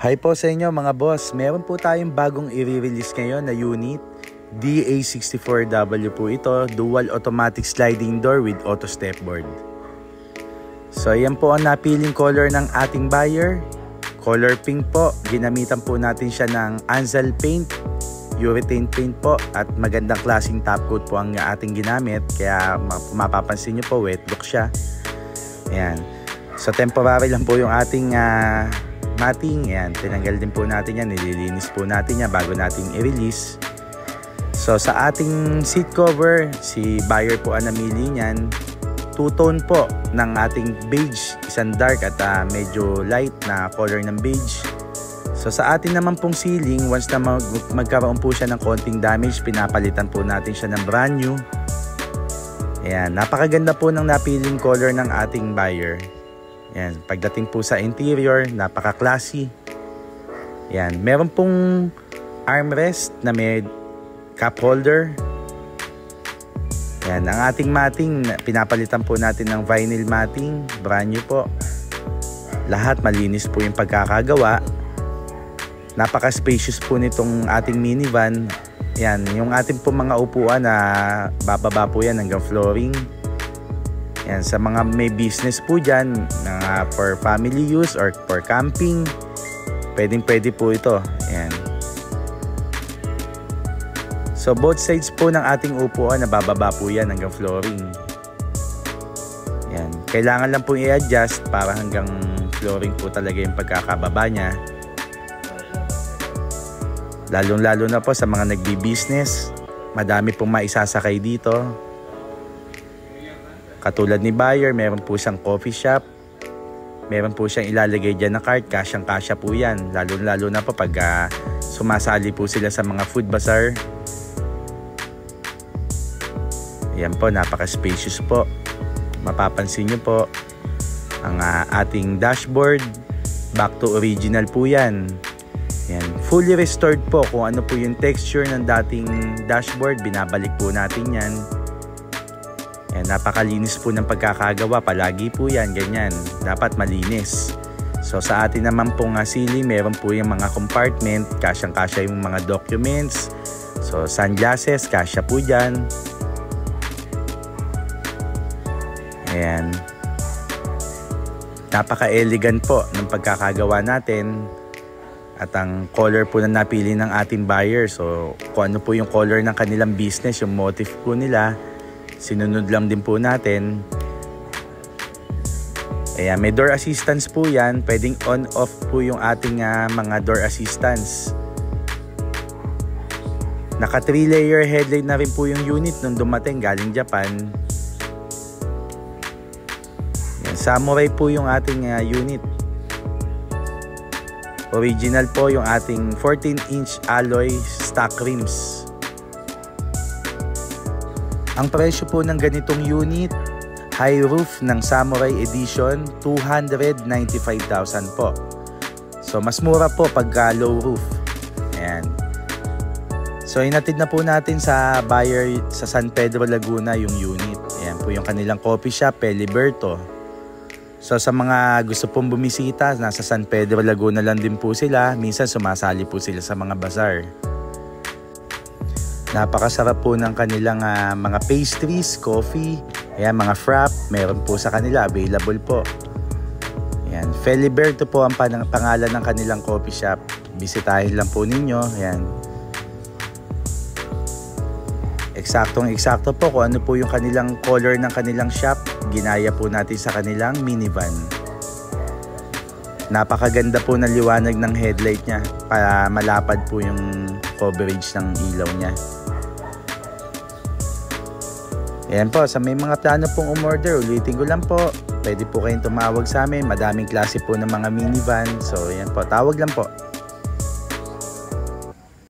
Hi po sa inyo mga boss, meron po tayong bagong i-release ngayon na unit. DA64W po ito, dual automatic sliding door with auto stepboard. So ayan po ang napiling color ng ating buyer. Color pink po, ginamitan po natin siya ng Anzel paint, urethane paint po, at magandang klaseng top coat po ang ating ginamit. Kaya mapapansin nyo po, wet look siya. Ayan. So temporary lang po yung ating matting. Ayan, tinanggal din po natin yan, nililinis po natin yan bago natin i-release. So sa ating seat cover, si buyer po ang namili niyan. Two-tone po ng ating beige, isang dark at medyo light na color ng beige. So sa atin naman pong ceiling, once na magkaroon po siya ng konting damage, pinapalitan po natin siya ng brand new. Ayan, napakaganda po ng napiling color ng ating buyer. Ayan, pagdating po sa interior, napaka-classy. Ayan, meron pong armrest na may cup holder. Ayan, ang ating matting, pinapalitan po natin ng vinyl matting, brand new po. Lahat malinis po yung pagkakagawa. Napaka-spacious po nitong ating minivan. Ayan, yung ating po mga upuan na bababa po yan hanggang flooring. Yan, sa mga may business po dyan, for family use or for camping, pwede po ito. Yan. So both sides po ng ating upuan, nabababa po yan hanggang flooring. Yan. Kailangan lang po i-adjust para hanggang flooring po talaga yung pagkakababa niya. Lalong-lalo na po sa mga nagbi-business, madami pong maisasakay dito. Katulad ni buyer, meron po siyang coffee shop. Meron po siyang ilalagay dyan na cart. Kasyang-kasya po yan. Lalo na po pag sumasali po sila sa mga food bazaar. Ayan po, napaka-spacious po. Mapapansin nyo po ang ating dashboard. Back to original po yan. Ayan, fully restored po. Kung ano po yung texture ng dating dashboard, binabalik po natin yan. Ayan, napakalinis po ng pagkakagawa. Palagi po yan, ganyan. Dapat malinis. So sa atin naman pong ceiling, meron po yung mga compartment. Kasyang-kasya yung mga documents. So sunglasses, kasya po dyan. Ayan. Napaka-elegant po ng pagkakagawa natin. At ang color po na napili ng ating buyer. So kung ano po yung color ng kanilang business, yung motif po nila, sinunod lang din po natin. Ayan, may door assistance po yan. Pwedeng on-off po yung ating mga door assistance. Naka 3-layer headlight na rin po yung unit nung dumating galing Japan. Ayan, samurai po yung ating unit. Original po yung ating 14-inch alloy stock rims. Ang presyo po ng ganitong unit, high roof ng Samurai Edition, 295,000 po. So mas mura po pagka low roof. Ayan. So inatid na po natin sa buyer sa San Pedro, Laguna yung unit. Ayan po yung kanilang coffee shop, Peliberto. So sa mga gusto pong bumisita, nasa San Pedro, Laguna lang din po sila. Minsan sumasali po sila sa mga bazaar. Napakasarap po ng kanilang mga pastries, coffee, ayan, mga frap, meron po sa kanila, available po. Ayan, Feliberto po ang pangalan ng kanilang coffee shop. Bisitahin lang po ninyo, ayan. Eksaktong-eksakto po kung ano po yung kanilang color ng kanilang shop, ginaya po natin sa kanilang minivan. Napakaganda po ng liwanag ng headlight niya para malapad po yung coverage ng ilaw niya. Ayan po, sa may mga plano pong umorder, ulitin ko lang po, pwede po kayong tumawag sa amin. Madaming klase po ng mga minivan. So ayan po, tawag lang po.